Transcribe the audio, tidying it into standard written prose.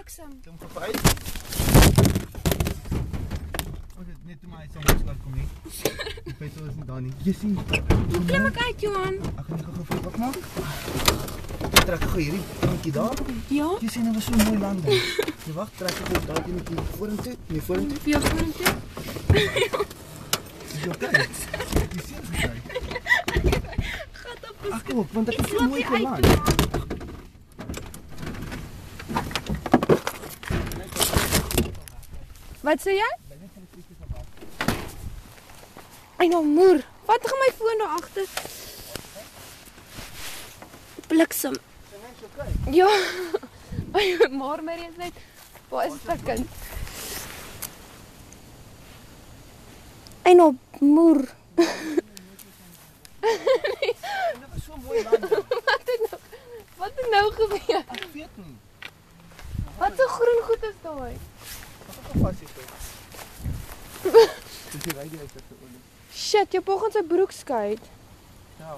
bliksem. Kom gou uit. Ons het net toe my soms klaar kom nie. Die petrol is nie daar nie. Jessie. Hoe klim ek uit, Johan? Ek gaan gou foto opmaak. Trek gou hierdie dingetjie daar. Ja? Jessie, nou was so 'n mooi landing. Nee, wag, trek ek gou daai dingetjie vorentoe. Nee, vorentoe. Ja, vorentoe. Is jy okay? Jy sien dit. Gat op. Ag kom op, want ek het so mooi laat jy geland. Wat sê jy? Ai nou moer, wat gaan my foon daar agter? Bliksem. Ja. Ai, maar my is net baie stikkend. Ai nou moer. Dit was so 'n mooi landing. Wat het nou gebeur? Ek weet nie. Wat so groen goed is daai? Wat op vas hier. Dis die radio is dit olie. Shit, jou pa gaan sy broek skei. Ja.